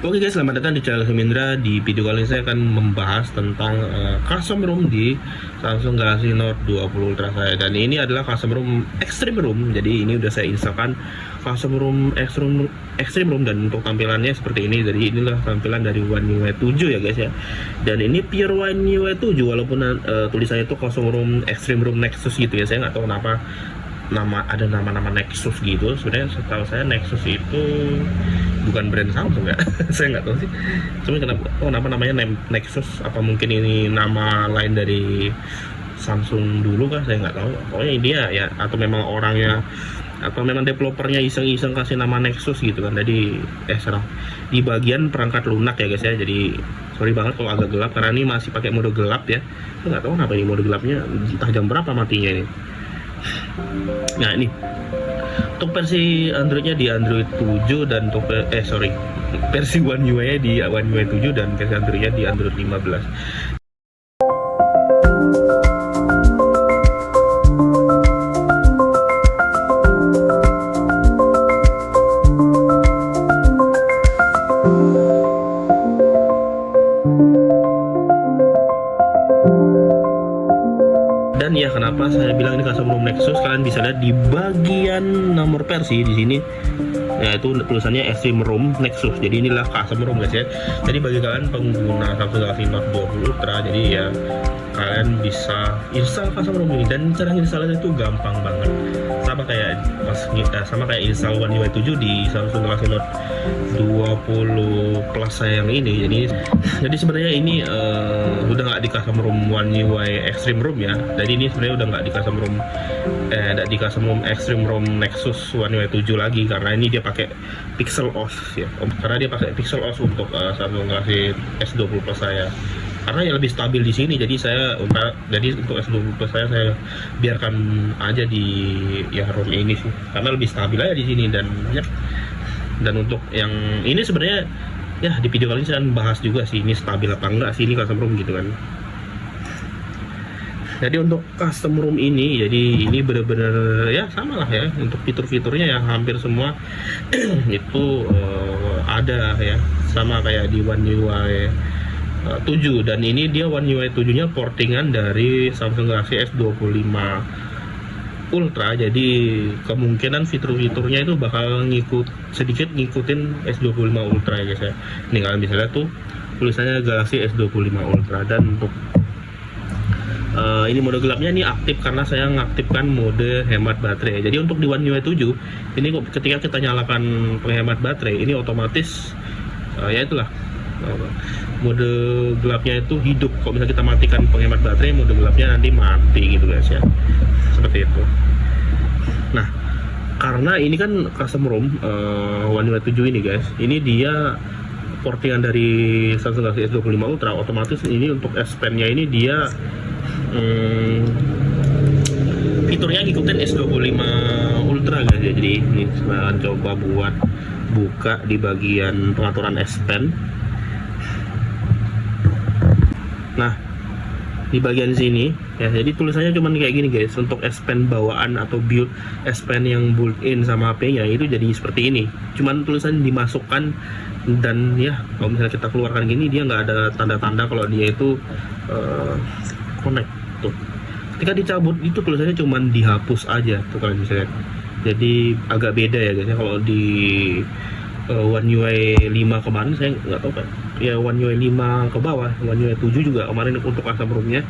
Oke guys, selamat datang di channel Hemindra. Di video kali ini saya akan membahas tentang custom ROM di Samsung Galaxy Note 20 Ultra saya. Dan ini adalah custom ROM Extreme ROM. Jadi ini udah saya installkan custom ROM Extreme ROM, dan untuk tampilannya seperti ini. Jadi inilah tampilan dari One UI 7 ya guys ya. Dan ini pure One UI 7, walaupun tulisannya itu custom ROM Extreme ROM Nexus gitu ya. Saya nggak tahu kenapa ada nama-nama Nexus gitu. Sebenarnya setahu saya Nexus itu bukan brand Samsung ya. Saya nggak tahu sih, cuma kenapa namanya Nexus, apa mungkin ini nama lain dari Samsung dulu kah, saya nggak tahu. Pokoknya dia ya, atau memang orangnya, atau memang developernya iseng-iseng kasih nama Nexus gitu kan. Jadi salah di bagian perangkat lunak ya guys ya. Jadi sorry banget kalau agak gelap, karena ini masih pakai mode gelap ya. Saya nggak tahu kenapa ini mode gelapnya, entah jam berapa matinya ini. Nah ini untuk versi Androidnya di Android 7, dan untuk versi One UI nya di One UI 7, dan versi Androidnya di Android 15. Dan ya, kenapa saya bilang ini custom ROM Nexus, kalian bisa lihat di bagian nomor versi di sini, yaitu tulisannya Extreme ROM Nexus. Jadi inilah custom ROM guys ya. Jadi bagi kalian pengguna Samsung Galaxy Note 20 Ultra, jadi ya kalian bisa install custom ROM ini, dan cara installnya itu gampang banget. Sama kayak install One UI 7 di Samsung Galaxy Note 20 Plus saya yang ini. Jadi sebenarnya ini udah nggak di custom ROM One UI Extreme ROM ya. Jadi ini sebenarnya udah nggak di custom ROM Extreme ROM Nexus One UI 7 lagi, karena ini dia pakai Pixel OS ya. Karena dia pakai Pixel OS untuk Samsung Galaxy S20 Plus saya. Karena ya lebih stabil di sini, jadi untuk S20 Plus saya biarkan aja di ya ROM ini sih, karena lebih stabil aja di sini. Dan untuk yang ini sebenarnya ya di video kali ini saya bahas juga sih, ini stabil apa enggak sih ini custom ROM gitu kan. Jadi untuk custom ROM ini, jadi ini bener-bener ya sama lah ya, untuk fitur-fiturnya ya hampir semua itu ada ya, sama kayak di One UI 7. Dan ini dia One UI 7 nya portingan dari Samsung Galaxy S25 Ultra. Jadi kemungkinan fitur-fiturnya itu bakal sedikit ngikutin S25 Ultra ya guys ya. Ini kalian bisa lihat tuh tulisannya Galaxy S25 Ultra. Dan untuk ini mode gelapnya ini aktif karena saya mengaktifkan mode hemat baterai. Jadi untuk di One UI 7 ini ketika kita nyalakan penghemat baterai, ini otomatis ya itulah, mode gelapnya itu hidup. Kalau misalnya kita matikan penghemat baterai, mode gelapnya nanti mati gitu guys ya, seperti itu. Nah, karena ini kan custom ROM One UI 7 ini guys, ini dia portingan dari Samsung Galaxy S25 Ultra, otomatis ini untuk S Pen nya ini dia fiturnya ngikutin S25 Ultra guys ya. Jadi ini saya coba buat buka di bagian pengaturan S Pen. Nah, di bagian sini ya, jadi tulisannya cuman kayak gini guys. Untuk S Pen bawaan atau build S Pen yang built-in sama HP-nya itu jadi seperti ini. Cuman tulisan dimasukkan, dan ya kalau misalnya kita keluarkan gini, dia nggak ada tanda-tanda kalau dia itu connect tuh. Ketika dicabut itu tulisannya cuman dihapus aja tuh, kalian bisa lihat. Jadi agak beda ya guys ya. Kalau di One UI 5 kemarin saya nggak tahu kan ya, One UI 5 ke bawah, One UI 7 juga kemarin untuk custom ROM-nya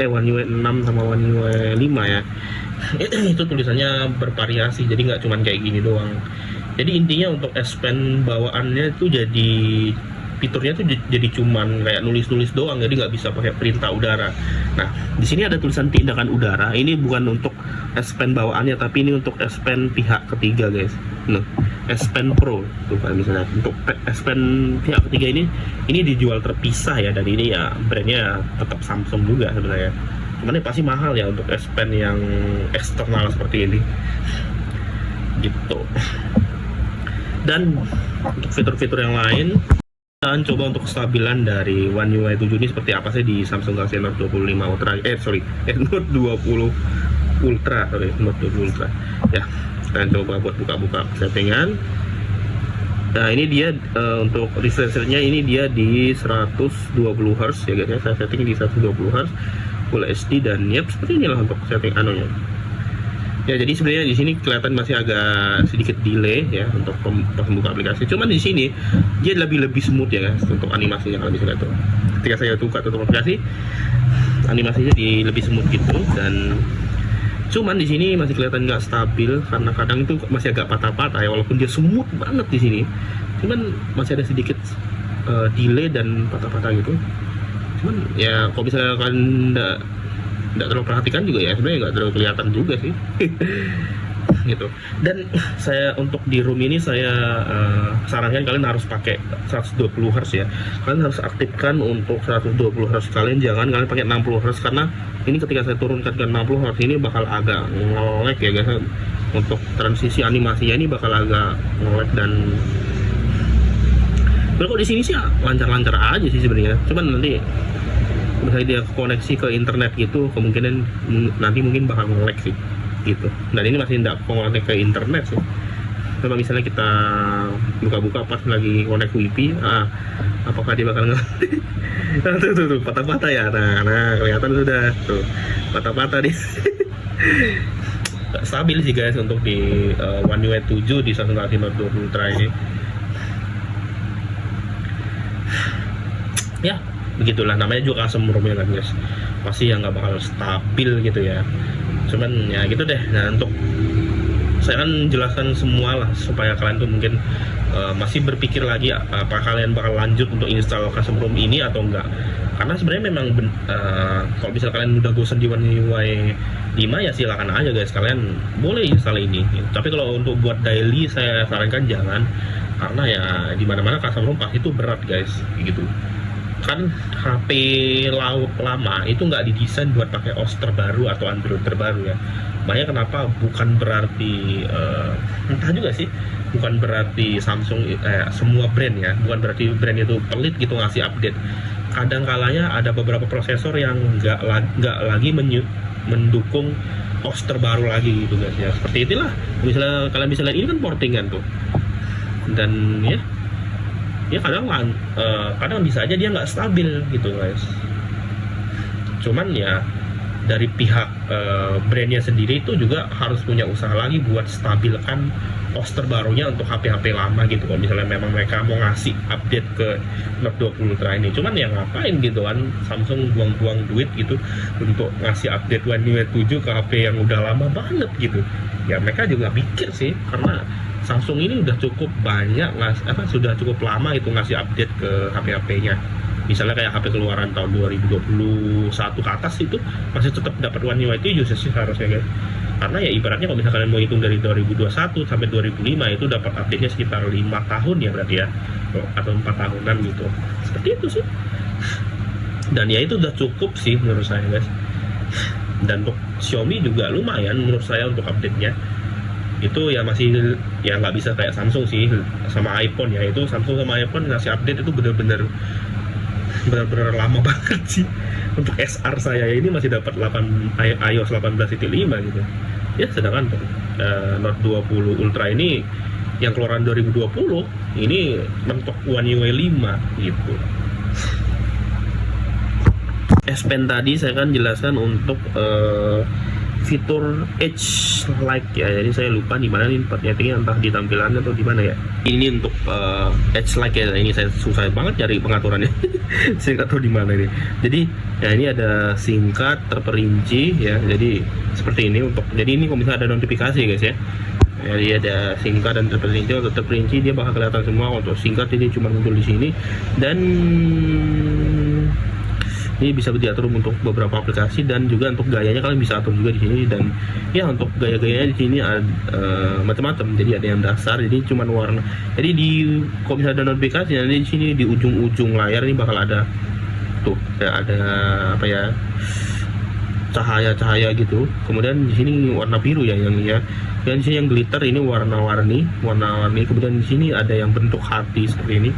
One UI 6 sama One UI 5 ya. Itu tulisannya bervariasi, jadi nggak cuman kayak gini doang. Jadi intinya untuk S Pen bawaannya itu jadi fiturnya tuh jadi cuman kayak nulis-nulis doang, jadi nggak bisa pakai perintah udara. Nah, di sini ada tulisan tindakan udara. Ini bukan untuk S Pen bawaannya, tapi ini untuk S Pen pihak ketiga guys. Nah, S Pen Pro tuh kan misalnya. Untuk S Pen pihak ketiga ini dijual terpisah ya, dan ini ya brandnya tetap Samsung juga sebenarnya. Cuman ini pasti mahal ya untuk S Pen yang eksternal seperti ini. Gitu. Dan untuk fitur-fitur yang lain, dan coba untuk kestabilan dari One UI 7 ini seperti apa sih di Samsung Galaxy Note 25 Ultra, Note 20 Ultra, Note 20 Ultra ya. Kalian coba buat buka-buka settingan. Nah ini dia untuk refresh rate-nya ini dia di 120 Hz ya guys ya. Saya setting di 120 Hz Full HD dan yep seperti inilah untuk setting anunya. Ya jadi sebenarnya di sini kelihatan masih agak sedikit delay ya untuk pembuka aplikasi. Cuman di sini dia lebih smooth ya guys untuk animasinya kalau bisa lihat tuh. Ketika saya buka tutup aplikasi, animasinya lebih smooth gitu dan cuman di sini masih kelihatan nggak stabil karena kadang itu masih agak patah-patah ya walaupun dia smooth banget di sini. Cuman masih ada sedikit delay dan patah-patah gitu. Cuman ya kalau misalnya kalian nggak terlalu perhatikan juga ya sebenarnya nggak terlalu kelihatan juga sih gitu. Dan saya untuk di room ini saya sarankan kalian harus pakai 120 Hz ya. Kalian harus aktifkan untuk 120 Hz, kalian jangan kalian pakai 60 Hz karena ini ketika saya turunkan ke 60 Hz ini bakal agak nge-lag ya guys. Untuk transisi animasinya ini bakal agak nge-lag dan kalau di sini sih lancar-lancar aja sih sebenarnya. Cuman nanti misalnya dia koneksi ke internet gitu kemungkinan nanti mungkin bakal nge-lag sih gitu. Dan ini masih tidak koneksi ke internet sih. Coba misalnya kita buka-buka pas lagi connect wifi, apakah dia bakal tuh patah-patah ya. Nah kelihatan sudah tuh patah-patah di stabil sih guys untuk di One UI 7 di Samsung Galaxy Note 20 Ultra ini. Ya begitulah namanya juga custom ROM ya kan guys, pasti yang nggak bakal stabil gitu ya. Cuman ya gitu deh. Nah untuk saya kan jelaskan semua lah supaya kalian tuh mungkin masih berpikir lagi apa kalian bakal lanjut untuk install custom ROM ini atau enggak. Karena sebenarnya memang kalau misal kalian udah bosan di One UI 5 ya silakan aja guys, kalian boleh install ini. Tapi kalau untuk buat daily saya sarankan jangan, karena ya dimana-mana custom ROM pasti itu berat guys gitu. Kan HP lama itu nggak didesain buat pakai OS terbaru atau Android terbaru ya. Makanya kenapa bukan berarti entah juga sih, bukan berarti Samsung semua brand ya, bukan berarti brand itu pelit gitu ngasih update. Kadang kalanya ada beberapa prosesor yang nggak lagi mendukung OS terbaru lagi gitu guys ya. Seperti itulah misalnya kalian bisa lihat ini kan portingan tuh, dan ya kadang bisa aja dia nggak stabil gitu guys. Cuman ya dari pihak brandnya sendiri itu juga harus punya usaha lagi buat stabilkan OS terbarunya untuk HP-HP lama gitu. Kalau misalnya memang mereka mau ngasih update ke Note 20 Ultra ini, cuman ya ngapain gitu kan Samsung buang-buang duit gitu untuk ngasih update One UI 7 ke HP yang udah lama banget gitu. Ya mereka juga pikir sih, karena Samsung ini udah cukup banyak sudah cukup lama itu ngasih update ke HP-HP-nya. Misalnya kayak HP keluaran tahun 2021 ke atas itu masih tetap dapat One UI 7 sih harusnya guys. Karena ya ibaratnya kalau misalkan kalian mau hitung dari 2021 sampai 2005 itu dapat update-nya sekitar 5 tahun ya berarti ya, atau 4 tahunan gitu. Seperti itu sih. Dan ya itu udah cukup sih menurut saya guys. Dan untuk Xiaomi juga lumayan menurut saya untuk update-nya. Itu ya masih ya nggak bisa kayak Samsung sih sama iPhone ya. Itu Samsung sama iPhone ngasih update itu bener-bener lama banget sih. Untuk SR saya ini masih dapat iOS 18.5 gitu ya, sedangkan Note 20 Ultra ini yang keluaran 2020 ini mentok One UI 5 gitu. S Pen tadi saya kan jelaskan untuk fitur Edge Like ya, jadi saya lupa di mana nih settingnya, entah di tampilan atau di mana ya. Ini untuk Edge Like ya, ini saya susah banget cari pengaturannya. Saya nggak tahu di mana ini. Jadi ya ini ada singkat terperinci ya, jadi seperti ini untuk, jadi ini kalau misalnya ada notifikasi guys ya. Jadi ada singkat dan terperinci. Untuk terperinci dia bakal kelihatan semua, untuk singkat ini cuma muncul di sini, dan ini bisa diatur untuk beberapa aplikasi, dan juga untuk gayanya kalian bisa atur juga di sini. Dan ya untuk gaya-gayanya di sini ada macam-macam. Jadi ada yang dasar, jadi cuma warna. Jadi di kalau misalnya ada notifikasi, nanti di sini di ujung-ujung layar ini bakal ada tuh ya, ada apa ya, cahaya-cahaya gitu. Kemudian di sini warna biru ya yang ya. Dan di sini yang glitter ini warna-warni. Kemudian di sini ada yang bentuk hati seperti ini.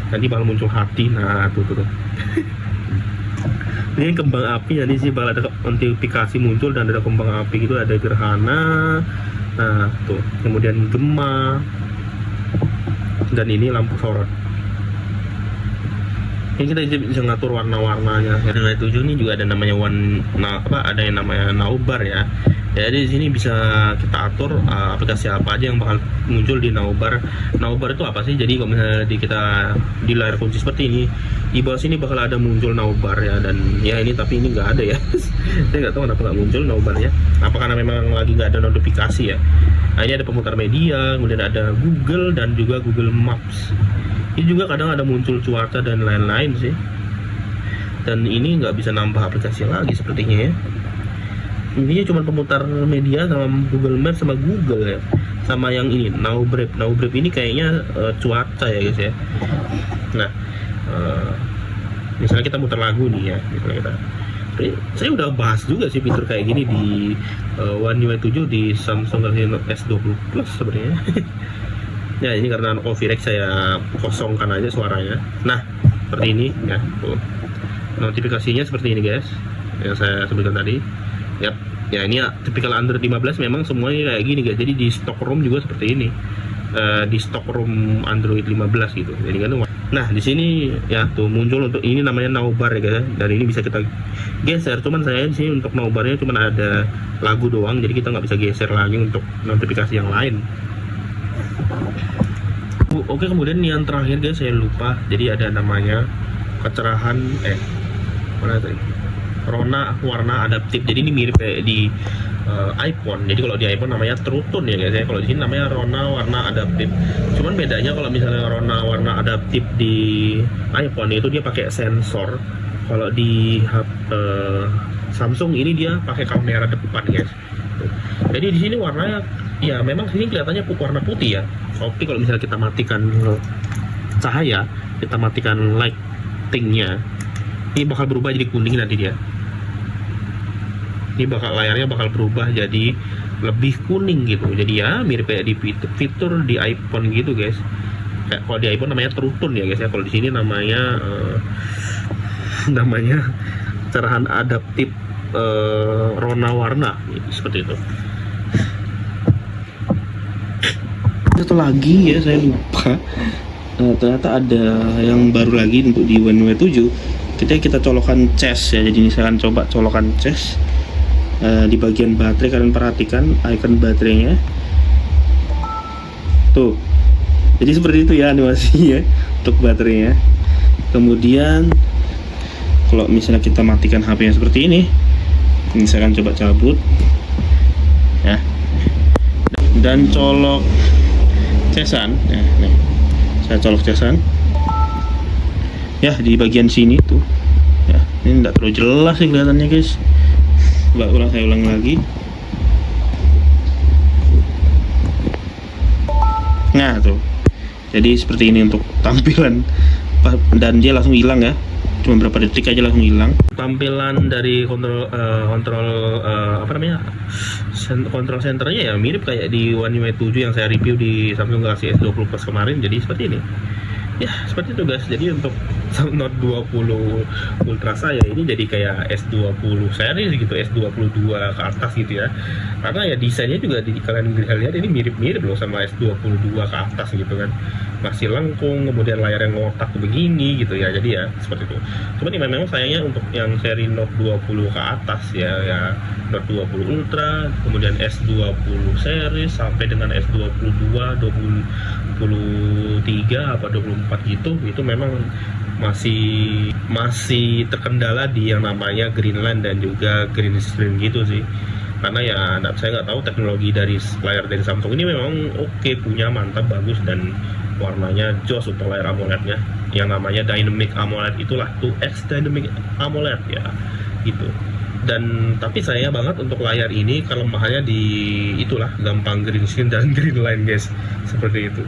Nanti bakal muncul hati. Nah tuh. Ini kembang api, jadi sih bakal ada notifikasi muncul dan ada kembang api gitu, ada gerhana. Nah tuh, kemudian gema. dan ini lampu sorot. Ini kita bisa ngatur warna-warnanya. Yang 7 ini juga ada namanya ada yang namanya Naubar ya. Jadi di sini bisa kita atur aplikasi apa aja yang bakal muncul di Naubar. Naubar itu apa sih? Jadi kalau misalnya kita di layar kunci seperti ini, di bawah sini bakal ada muncul Naubar ya, dan ya ini tapi ini nggak ada ya. Saya nggak tahu kenapa nggak muncul Naubarnya. Apa karena memang lagi nggak ada notifikasi ya? Nah, ini ada pemutar media, kemudian ada Google dan juga Google Maps. Ini juga kadang ada muncul cuaca dan lain-lain sih. Dan ini nggak bisa nambah aplikasi lagi sepertinya ya. Intinya cuma pemutar media sama Google Maps sama Google ya, sama yang ini Naubrep ini kayaknya cuaca ya guys ya. Nah misalnya kita muter lagu nih ya, misalnya saya udah bahas juga sih fitur kayak gini di One UI 7 di Samsung Galaxy Note S20 Plus sebenarnya. Ya ini karena Covirec saya kosongkan aja suaranya. Nah seperti ini ya, tuh. Notifikasinya seperti ini guys yang saya sebutkan tadi. Yap. Ya ini ya, tipikal Android 15 memang semuanya kayak gini guys. Jadi di stock ROM juga seperti ini. Di stock ROM Android 15 gitu. Jadi kan nah di sini ya tuh muncul untuk ini namanya Naubar ya guys. Dan ini bisa kita geser. Cuman saya di sini untuk Naubarnya cuman ada lagu doang. Jadi kita nggak bisa geser lagi untuk notifikasi yang lain. Oke, kemudian yang terakhir guys saya lupa. Jadi ada namanya kecerahan mana tadi? Warna adaptif. Jadi ini mirip kayak di iPhone. Jadi kalau di iPhone namanya True Tone ya guys ya. Kalau di sini namanya warna adaptif. Cuman bedanya kalau misalnya warna adaptif di iPhone itu dia pakai sensor. Kalau di Samsung ini dia pakai kamera depan guys. Jadi di sini warnanya ya memang sini kelihatannya warna putih ya. Tapi kalau misalnya kita matikan cahaya, kita matikan lightingnya, ini bakal berubah jadi kuning nanti dia. Ini layarnya bakal berubah jadi lebih kuning gitu. Jadi ya mirip kayak di fitur di iPhone gitu guys. Kayak kalau di iPhone namanya True Tone ya guys ya. Kalau di sini namanya cerahan adaptif warna seperti itu. Satu lagi ya saya lupa. Ternyata ada yang baru lagi untuk di One UI 7. Kita colokan cas ya. Jadi saya akan coba colokan cas di bagian baterai. Kalian perhatikan icon baterainya tuh. Jadi seperti itu ya animasinya untuk baterainya. Kemudian kalau misalnya kita matikan HP-nya seperti ini saya akan coba cabut ya, dan colok casan ya, nih. Saya colok casan ya di bagian sini tuh ya. Ini enggak terlalu jelas sih kelihatannya guys. Saya ulang lagi. Nah tuh, jadi seperti ini untuk tampilan, dan dia langsung hilang ya. Cuma berapa detik aja langsung hilang. Tampilan dari kontrol centernya ya mirip kayak di One UI 7 yang saya review di Samsung Galaxy S20 Plus kemarin. Jadi seperti ini ya, seperti itu guys. Jadi untuk Note 20 Ultra saya ini jadi kayak S20 series gitu, S22 ke atas gitu ya. Karena ya desainnya juga kalian bisa lihat ini mirip-mirip loh sama S22 ke atas gitu kan. Masih lengkung, kemudian layar yang ngotak begini gitu ya. Jadi ya seperti itu. Cuman ini memang sayangnya untuk yang seri Note 20 ke atas ya Note 20 Ultra, kemudian S20 series sampai dengan S22, 23 apa 24 gitu, itu memang masih terkendala di yang namanya green line dan juga green screen gitu sih. Karena ya saya nggak tahu teknologi dari layar dari Samsung ini memang oke, punya mantap, bagus, dan warnanya jos untuk layar AMOLED-nya. Yang namanya Dynamic AMOLED itulah, 2X Dynamic AMOLED ya gitu. Dan tapi sayang banget untuk layar ini kelemahannya di itulah gampang green screen dan green line guys, seperti itu.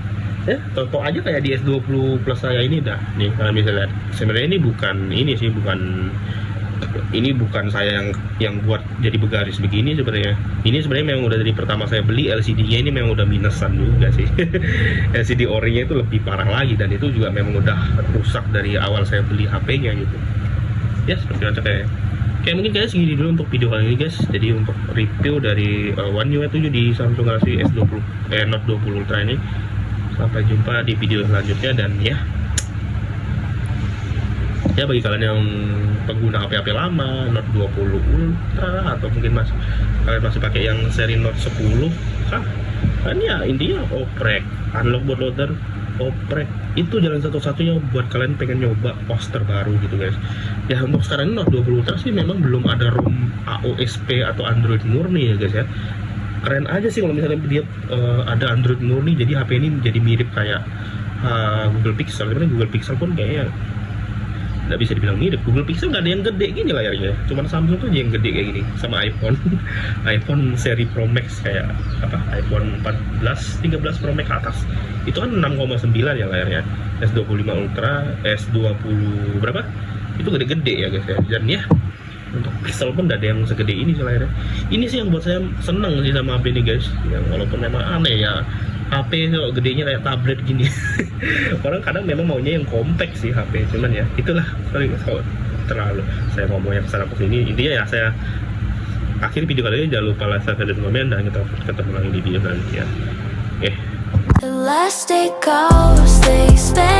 Ya, contoh aja kayak di S20 Plus saya ini dah. Nih, kalian bisa lihat. Sebenarnya ini bukan saya yang buat jadi begaris begini sebenarnya. Ini sebenarnya memang udah dari pertama saya beli LCD-nya ini memang udah minusan juga sih. LCD ori-nya itu lebih parah lagi, dan itu juga memang udah rusak dari awal saya beli HP-nya gitu. Ya, seperti itu kayak. Oke, mungkin guys segini dulu untuk video kali ini guys. Jadi untuk review dari One UI 7 di Samsung Galaxy Note 20 Ultra ini. Sampai jumpa di video selanjutnya. Dan ya bagi kalian yang pengguna HP lama, Note 20 Ultra, atau mungkin kalian masih pakai yang seri Note 10 kan ya intinya oprek, unlock bootloader, oprek itu jalan satu-satunya buat kalian pengen nyoba poster baru gitu guys. Ya untuk sekarang ini Note 20 Ultra sih memang belum ada ROM AOSP atau Android murni ya guys ya. Keren aja sih kalau misalnya dia ada Android murni, jadi HP ini jadi mirip kayak Google Pixel. Sebenarnya Google Pixel pun kayaknya nggak bisa dibilang mirip. Google Pixel nggak ada yang gede gini layarnya, cuman Samsung tuh yang gede kayak gini, sama iPhone iPhone seri Pro Max kayak iPhone 14, 13 Pro Max atas itu kan 6,9 ya layarnya. S25 Ultra, S20 berapa itu gede-gede ya guys ya. Dan ya untuk Pixel pun nggak ada yang segede ini sih layarnya. Ini sih yang buat saya seneng sih sama HP ini guys, yang walaupun memang aneh ya HP kok gedenya kayak tablet gini. Orang kadang memang maunya yang compact sih HP, cuman ya itulah terlalu saya ngomongnya kesana kesini. Intinya ya saya akhir video kali ini, jangan lupa like, subscribe, dan komen, dan kita ketemu lagi di video selanjutnya. Elastic goes, they spend